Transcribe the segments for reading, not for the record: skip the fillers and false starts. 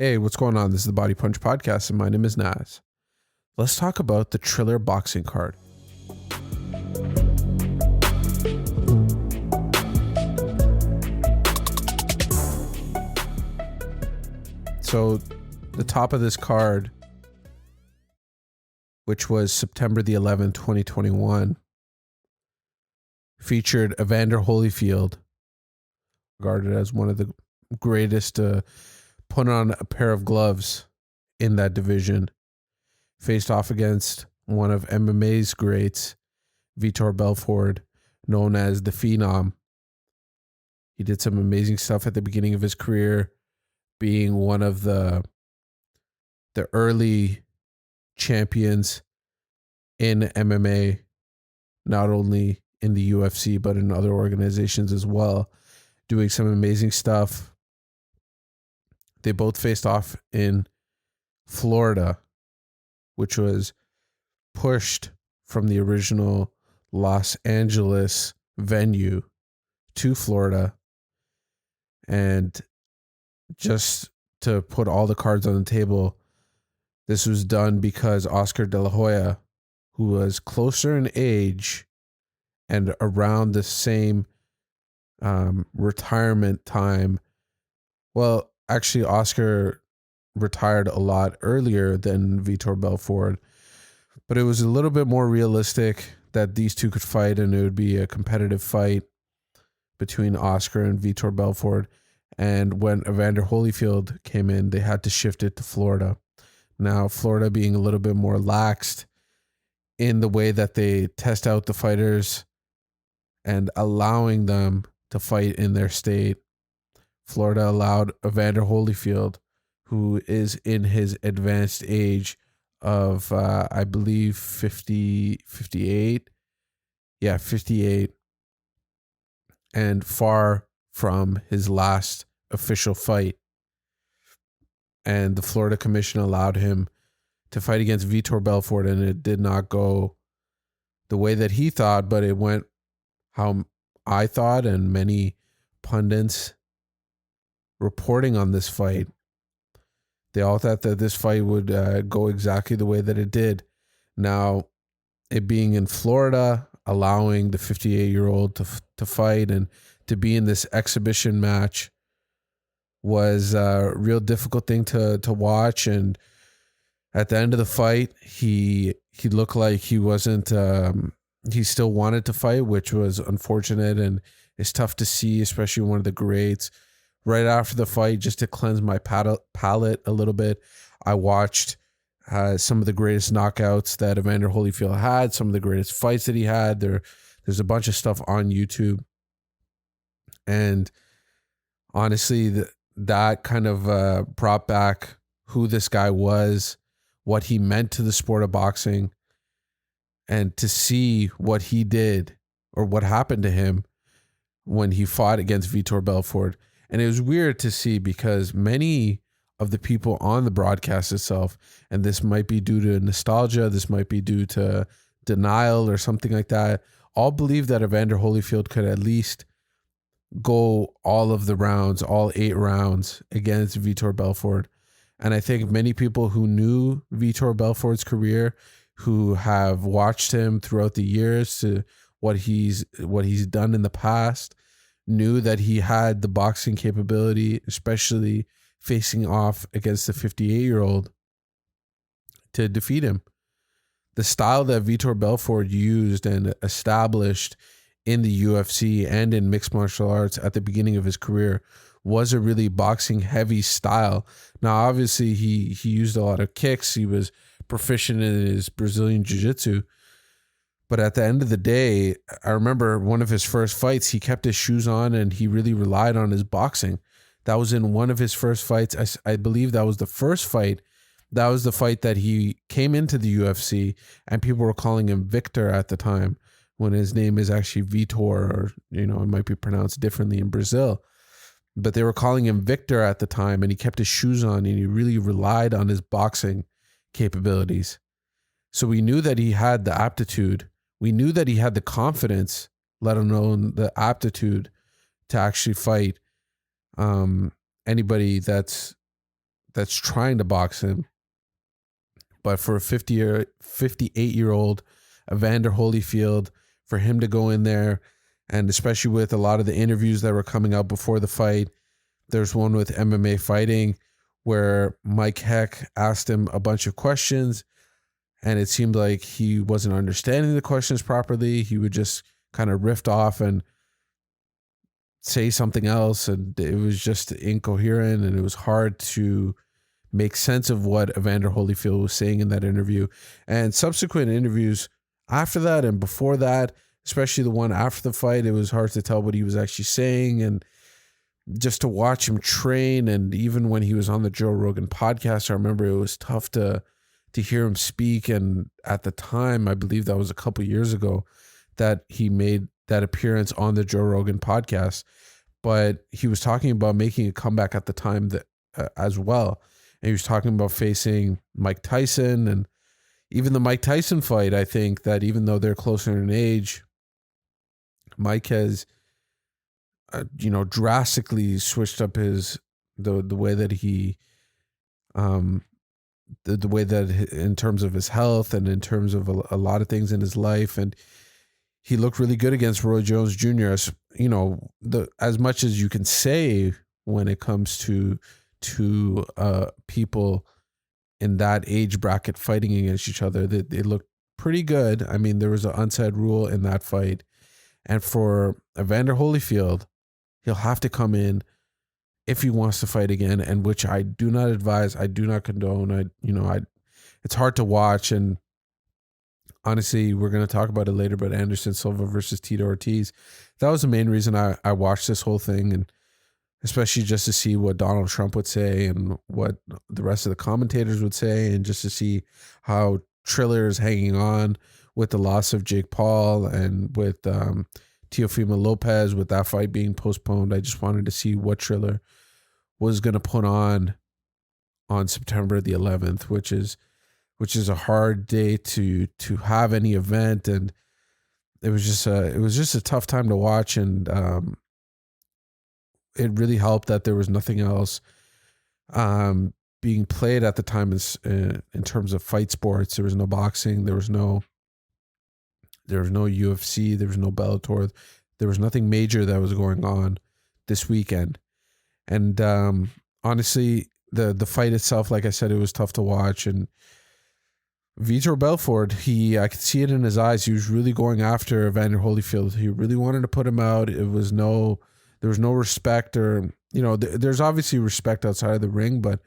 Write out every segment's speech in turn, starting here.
Hey, what's going on? This is the Body Punch Podcast, and my name is Naz. Let's talk about the Triller boxing card. So, the top of this card, which was September the 11th, 2021, featured Evander Holyfield, regarded as one of the greatest to put on a pair of gloves in that division, faced off against one of MMA's greats, Vitor Belfort, known as the Phenom. He did some amazing stuff at the beginning of his career, being one of the early champions in MMA, not only in the UFC, but in other organizations as well, doing some amazing stuff. They both faced off in Florida, which was pushed from the original Los Angeles venue to Florida. And just to put all the cards on the table, this was done because Oscar De La Hoya, who was closer in age and around the same retirement time. Well, actually, Oscar retired a lot earlier than Vitor Belfort, but it was a little bit more realistic that these two could fight, and it would be a competitive fight between Oscar and Vitor Belfort. And when Evander Holyfield came in, they had to shift it to Florida. Now, Florida being a little bit more laxed in the way that they test out the fighters and allowing them to fight in their state, Florida allowed Evander Holyfield, who is in his advanced age of, I believe, 58. Yeah, 58. And far from his last official fight. And the Florida Commission allowed him to fight against Vitor Belfort, and it did not go the way that he thought, but it went how I thought, and many pundits reporting on this fight, they all thought that this fight would go exactly the way that it did. Now, it being in Florida, allowing the 58-year-old to fight and to be in this exhibition match was a real difficult thing to watch. And at the end of the fight, he looked like he wasn't, he still wanted to fight, which was unfortunate, and it's tough to see, especially one of the greats. Right after the fight, just to cleanse my palate a little bit, I watched some of the greatest knockouts that Evander Holyfield had, some of the greatest fights that he had. There's a bunch of stuff on YouTube. And honestly, that kind of brought back who this guy was, what he meant to the sport of boxing, and to see what he did or what happened to him when he fought against Vitor Belfort. And it was weird to see because many of the people on the broadcast itself, and this might be due to nostalgia, this might be due to denial or something like that, all believe that Evander Holyfield could at least go all of the rounds, all 8 rounds against Vitor Belfort. And I think many people who knew Vitor Belfort's career, who have watched him throughout the years to what he's done in the past, knew that he had the boxing capability, especially facing off against the 58-year-old, to defeat him. The style that Vitor Belfort used and established in the UFC and in mixed martial arts at the beginning of his career was a really boxing heavy style. Now, obviously, he used a lot of kicks. He was proficient in his Brazilian jiu-jitsu. But at the end of the day, I remember one of his first fights, he kept his shoes on and he really relied on his boxing. That was in one of his first fights. I believe that was the first fight. That was the fight that he came into the UFC, and people were calling him Victor at the time, when his name is actually Vitor, or, it might be pronounced differently in Brazil. But they were calling him Victor at the time, and he kept his shoes on and he really relied on his boxing capabilities. So we knew that he had the aptitude. We knew that he had the confidence, let alone the aptitude, to actually fight anybody that's that's trying to box him. But for a 58-year-old Evander Holyfield, for him to go in there, and especially with a lot of the interviews that were coming out before the fight, there's one with MMA Fighting where Mike Heck asked him a bunch of questions, and it seemed like he wasn't understanding the questions properly. He would just kind of riff off and say something else, and it was just incoherent, and it was hard to make sense of what Evander Holyfield was saying in that interview. And subsequent interviews after that and before that, especially the one after the fight, it was hard to tell what he was actually saying. And just to watch him train, and even when he was on the Joe Rogan podcast, I remember it was tough to hear him speak. And at the time, I believe that was a couple years ago that he made that appearance on the Joe Rogan podcast. But he was talking about making a comeback at the time that as well. And he was talking about facing Mike Tyson, and even the Mike Tyson fight. I think that even though they're closer in age, Mike has, drastically switched up the way that he, the way that in terms of his health and in terms of a lot of things in his life. And he looked really good against Roy Jones Jr. As as much as you can say when it comes to people in that age bracket fighting against each other, that they looked pretty good. I mean, there was an unsaid rule in that fight. And for Evander Holyfield, he'll have to come in if he wants to fight again, and which I do not advise, I do not condone. It's hard to watch, and honestly, we're going to talk about it later, but Anderson Silva versus Tito Ortiz, that was the main reason I watched this whole thing, and especially just to see what Donald Trump would say and what the rest of the commentators would say, and just to see how Triller is hanging on with the loss of Jake Paul, and with Teofimo Lopez, with that fight being postponed. I just wanted to see what Triller was going to put on September the 11th, which is a hard day to have any event, and it was just a tough time to watch, and it really helped that there was nothing else being played at the time in terms of fight sports. There was no boxing, there was no UFC, there was no Bellator, there was nothing major that was going on this weekend. And honestly, the fight itself, like I said, it was tough to watch. And Vitor Belfort, I could see it in his eyes. He was really going after Evander Holyfield. He really wanted to put him out. There was no respect, or, there's obviously respect outside of the ring, but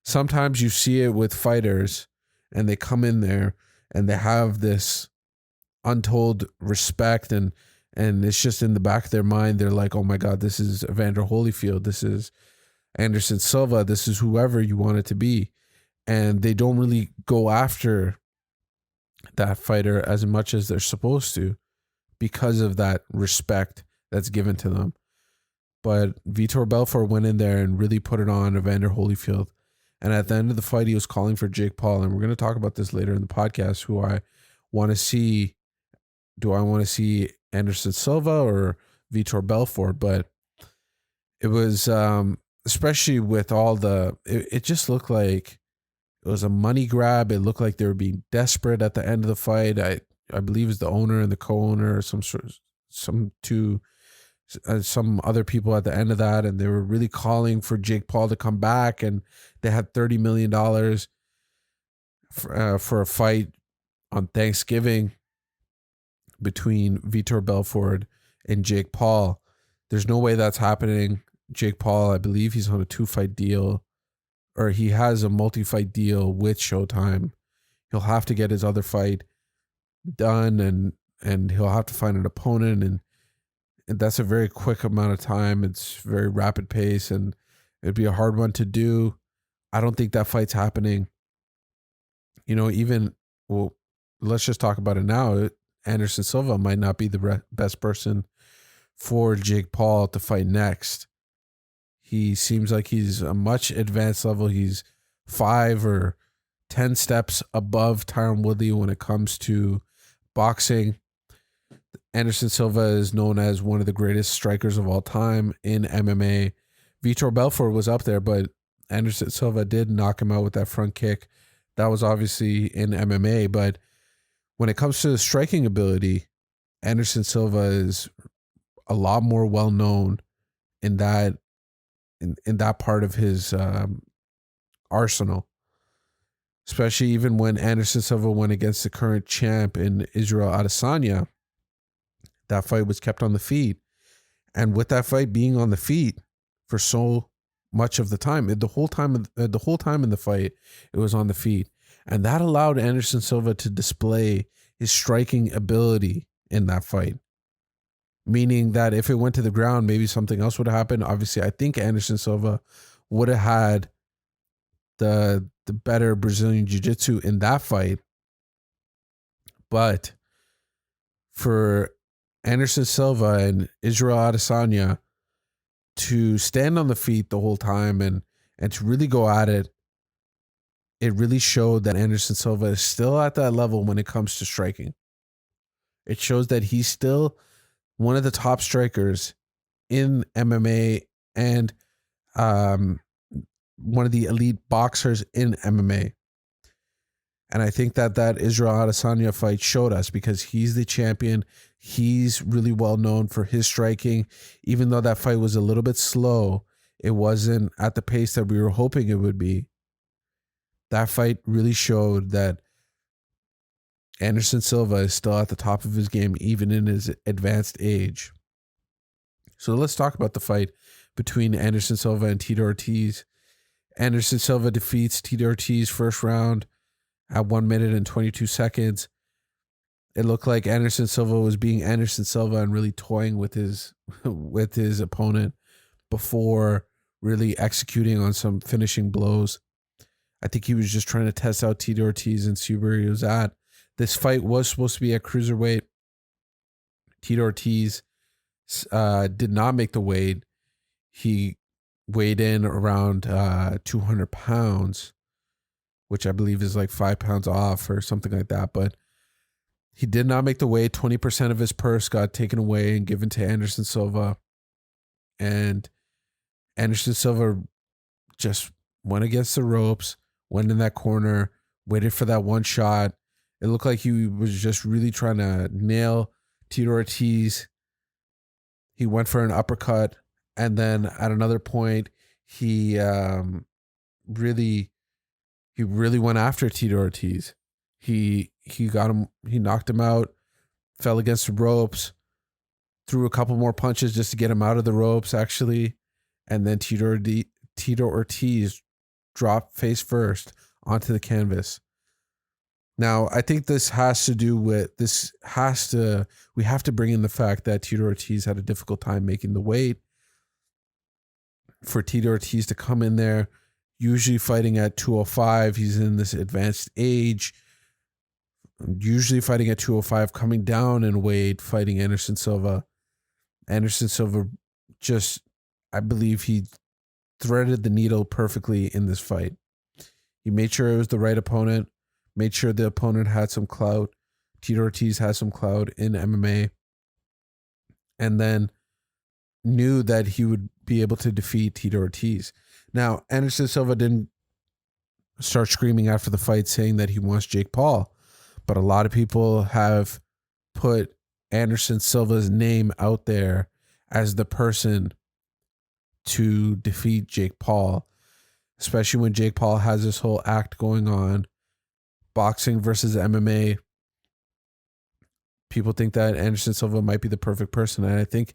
sometimes you see it with fighters, and they come in there and they have this untold respect, and it's just in the back of their mind. They're like, oh my God, this is Evander Holyfield. This is Anderson Silva. This is whoever you want it to be. And they don't really go after that fighter as much as they're supposed to because of that respect that's given to them. But Vitor Belfort went in there and really put it on Evander Holyfield. And at the end of the fight, he was calling for Jake Paul. And we're going to talk about this later in the podcast, who I want to see. Do I want to see Anderson Silva or Vitor Belfort? But it was, especially with all it just looked like it was a money grab. It looked like they were being desperate at the end of the fight. I believe it's the owner and the co-owner, or some other people at the end of that, and they were really calling for Jake Paul to come back, and they had $30 million for a fight on Thanksgiving between Vitor Belfort and Jake Paul. There's no way that's happening. Jake Paul, I believe he's on a 2-fight deal, or he has a multi-fight deal with Showtime. He'll have to get his other fight done, and he'll have to find an opponent, and that's a very quick amount of time. It's very rapid pace, and it'd be a hard one to do. I don't think that fight's happening. Let's just talk about it now. Anderson Silva might not be the best person for Jake Paul to fight next. He seems like he's a much advanced level. He's 5 or 10 steps above Tyron Woodley when it comes to boxing. Anderson Silva is known as one of the greatest strikers of all time in MMA. Vitor Belfort was up there, but Anderson Silva did knock him out with that front kick. That was obviously in MMA, but when it comes to the striking ability, Anderson Silva is a lot more well known in that in that part of his arsenal. Especially even when Anderson Silva went against the current champ in Israel Adesanya, that fight was kept on the feet. And with that fight being on the feet for so much of the time, the whole time in the fight, it was on the feet. And that allowed Anderson Silva to display his striking ability in that fight. Meaning that if it went to the ground, maybe something else would have happened. Obviously, I think Anderson Silva would have had the better Brazilian Jiu-Jitsu in that fight. But for Anderson Silva and Israel Adesanya to stand on the feet the whole time and to really go at it, it really showed that Anderson Silva is still at that level when it comes to striking. It shows that he's still one of the top strikers in MMA and one of the elite boxers in MMA. And I think that Israel Adesanya fight showed us, because he's the champion. He's really well known for his striking. Even though that fight was a little bit slow, it wasn't at the pace that we were hoping it would be. That fight really showed that Anderson Silva is still at the top of his game, even in his advanced age. So let's talk about the fight between Anderson Silva and Tito Ortiz. Anderson Silva defeats Tito Ortiz first round at 1 minute and 22 seconds. It looked like Anderson Silva was being Anderson Silva and really toying with his opponent before really executing on some finishing blows. I think he was just trying to test out Tito Ortiz and see where he was at. This fight was supposed to be at cruiserweight. Tito Ortiz did not make the weight. He weighed in around 200 pounds, which I believe is like 5 pounds off or something like that. But he did not make the weight. 20% of his purse got taken away and given to Anderson Silva. And Anderson Silva just went against the ropes, went in that corner, waited for that one shot. It looked like he was just really trying to nail Tito Ortiz. He went for an uppercut, and then at another point, he really went after Tito Ortiz. He got him. He knocked him out, fell against the ropes, threw a couple more punches just to get him out of the ropes, actually, and then Tito Ortiz dropped face first onto the canvas. Now, I think we have to bring in the fact that Tito Ortiz had a difficult time making the weight. For Tito Ortiz to come in there, usually fighting at 205, he's in this advanced age, usually fighting at 205, coming down in weight, fighting Anderson Silva. Anderson Silva I believe he threaded the needle perfectly in this fight. He made sure it was the right opponent, made sure the opponent had some clout. Tito Ortiz has some clout in MMA. And then knew that he would be able to defeat Tito Ortiz. Now, Anderson Silva didn't start screaming after the fight saying that he wants Jake Paul. But a lot of people have put Anderson Silva's name out there as the person to defeat Jake Paul, especially when Jake Paul has this whole act going on, boxing versus MMA. People think that Anderson Silva might be the perfect person. And I think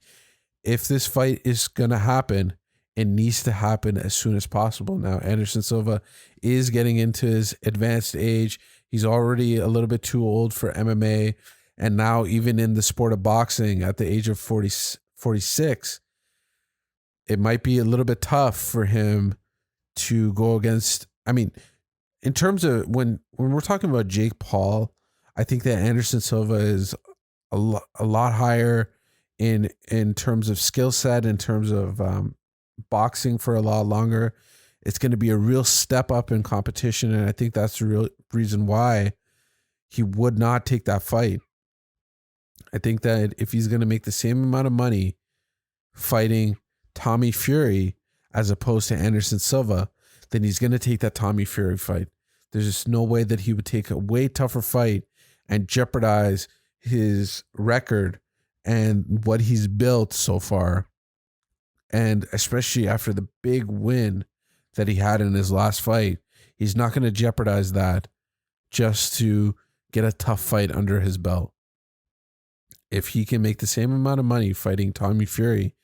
if this fight is going to happen, it needs to happen as soon as possible. Now, Anderson Silva is getting into his advanced age. He's already a little bit too old for MMA. And now even in the sport of boxing at the age of 46, it might be a little bit tough for him to go against. I mean, in terms of when we're talking about Jake Paul, I think that Anderson Silva is a lot higher in terms of skill set, in terms of boxing for a lot longer. It's going to be a real step up in competition, and I think that's the real reason why he would not take that fight. I think that if he's going to make the same amount of money fighting Tommy Fury as opposed to Anderson Silva, then he's going to take that Tommy Fury fight. There's just no way that he would take a way tougher fight and jeopardize his record and what he's built so far. And especially after the big win that he had in his last fight, he's not going to jeopardize that just to get a tough fight under his belt. If he can make the same amount of money fighting Tommy Fury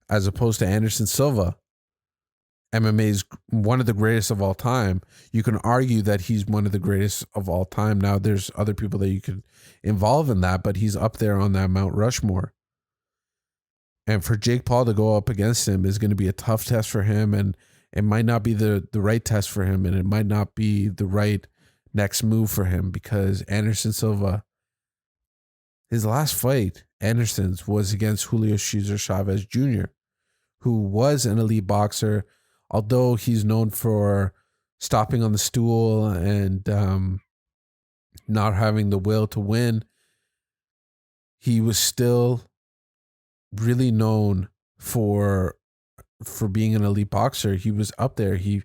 as opposed to Anderson Silva, MMA is one of the greatest of all time. You can argue that he's one of the greatest of all time. Now, there's other people that you could involve in that, but he's up there on that Mount Rushmore. And for Jake Paul to go up against him is going to be a tough test for him, and it might not be the right test for him, and it might not be the right next move for him, because Anderson Silva, his last fight, Anderson's, was against Julio Cesar Chavez Jr., who was an elite boxer, although he's known for stopping on the stool and not having the will to win. He was still really known for being an elite boxer. He was up there. He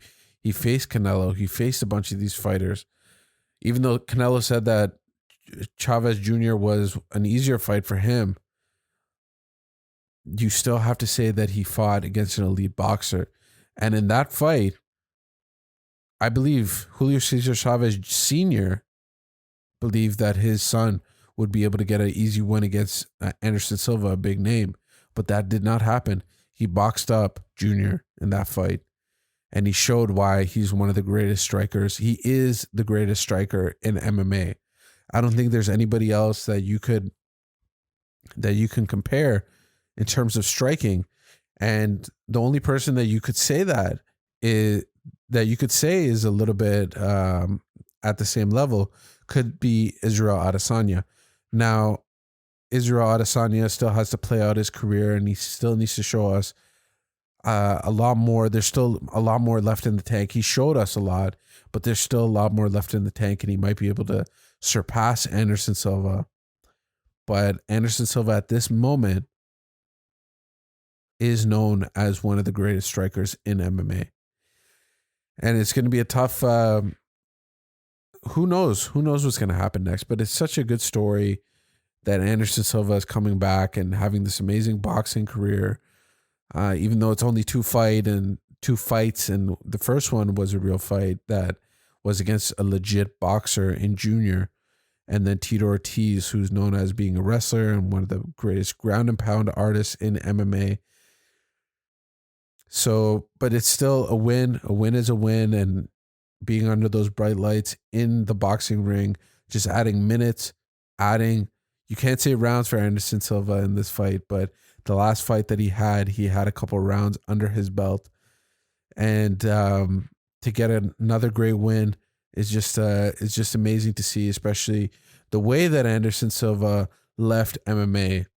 faced Canelo. He faced a bunch of these fighters. Even though Canelo said that Chavez Jr. was an easier fight for him, you still have to say that he fought against an elite boxer. And in that fight, I believe Julio Cesar Chavez Sr. believed that his son would be able to get an easy win against Anderson Silva, a big name. But that did not happen. He boxed up Junior in that fight, and he showed why he's one of the greatest strikers. He is the greatest striker in MMA. I don't think there's anybody else that you can compare in terms of striking. And the only person that you could say is a little bit at the same level could be Israel Adesanya. Now, Israel Adesanya still has to play out his career, and he still needs to show us a lot more. There's still a lot more left in the tank. He showed us a lot, but there's still a lot more left in the tank, and he might be able to surpass Anderson Silva. But Anderson Silva at this moment is known as one of the greatest strikers in MMA. And it's going to be a tough, who knows what's going to happen next, but it's such a good story that Anderson Silva is coming back and having this amazing boxing career. Even though it's only two fights, and the first one was a real fight that was against a legit boxer in Junior, and then Tito Ortiz, who's known as being a wrestler and one of the greatest ground and pound artists in MMA. So, but it's still a win. A win is a win, and being under those bright lights in the boxing ring, just adding minutes, you can't say rounds for Anderson Silva in this fight, but the last fight that he had a couple rounds under his belt. And to get another great win is just amazing to see, especially the way that Anderson Silva left MMA,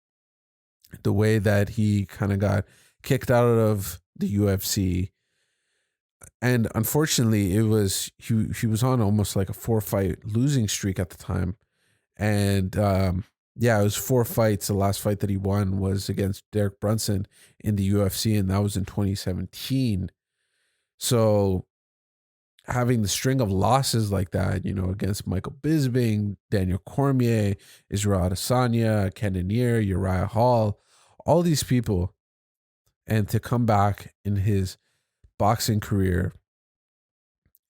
the way that he kind of got kicked out of the UFC. And unfortunately, he was on almost like a 4-fight losing streak at the time. And it was 4 fights. The last fight that he won was against Derek Brunson in the UFC, and that was in 2017. So having the string of losses like that, against Michael Bisping, Daniel Cormier, Israel Adesanya, Ken Neer, Uriah Hall, all these people, and to come back in his boxing career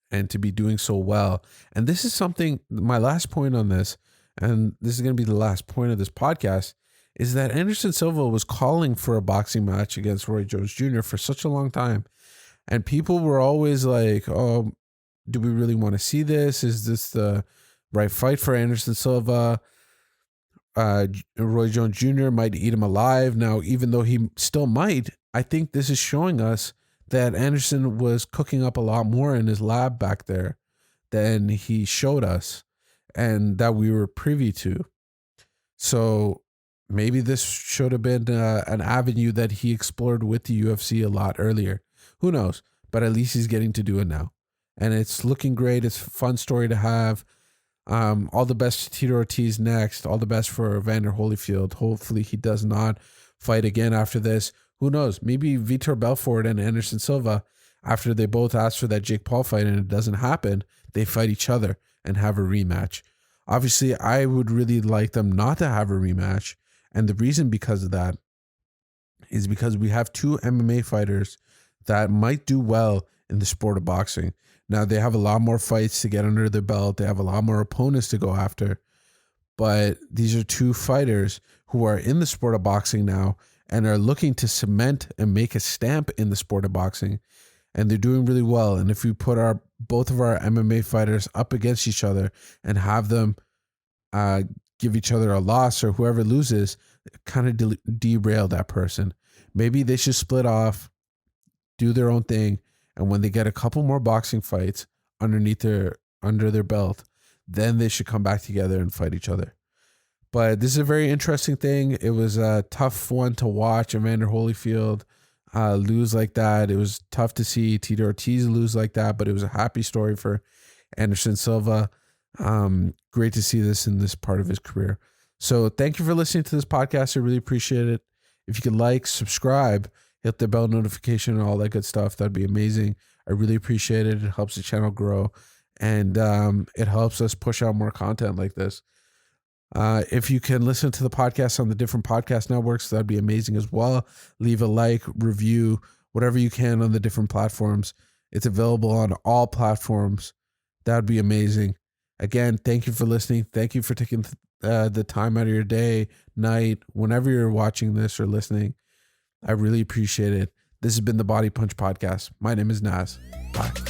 and to be doing so well. And this is something, my last point on this, and this is going to be the last point of this podcast, is that Anderson Silva was calling for a boxing match against Roy Jones Jr. for such a long time. And people were always like, oh, do we really want to see this? Is this the right fight for Anderson Silva? Roy Jones Jr. might eat him alive. Now, even though he still might, I think this is showing us that Anderson was cooking up a lot more in his lab back there than he showed us and that we were privy to. So maybe this should have been an avenue that he explored with the UFC a lot earlier. Who knows? But at least he's getting to do it now. And it's looking great. It's a fun story to have. All the best to Tito Ortiz next. All the best for Evander Holyfield. Hopefully he does not fight again after this. Who knows? Maybe Vitor Belfort and Anderson Silva. after they both ask for that Jake Paul fight and it doesn't happen, they fight each other and have a rematch. Obviously, I would really like them not to have a rematch. And the reason because of that is because we have two MMA fighters that might do well in the sport of boxing. Now, they have a lot more fights to get under their belt. They have a lot more opponents to go after. But these are two fighters who are in the sport of boxing now and are looking to cement and make a stamp in the sport of boxing. And they're doing really well. And if we put both of our MMA fighters up against each other and have them give each other a loss, or whoever loses, kind of derail that person. Maybe they should split off, do their own thing, and when they get a couple more boxing fights under their belt, then they should come back together and fight each other. But this is a very interesting thing. It was a tough one to watch. Evander Holyfield lose like that. It was tough to see Tito Ortiz lose like that, but it was a happy story for Anderson Silva. Great to see this in this part of his career. So thank you for listening to this podcast. I really appreciate it. If you could like, subscribe, hit the bell notification and all that good stuff, that'd be amazing. I really appreciate it. It helps the channel grow, and it helps us push out more content like this. If you can listen to the podcast on the different podcast networks, that'd be amazing as well. Leave a like, review, whatever you can on the different platforms. It's available on all platforms. That'd be amazing. Again, thank you for listening. Thank you for taking the time out of your day, night, whenever you're watching this or listening. I really appreciate it. This has been the Body Punch Podcast. My name is Naz. Bye.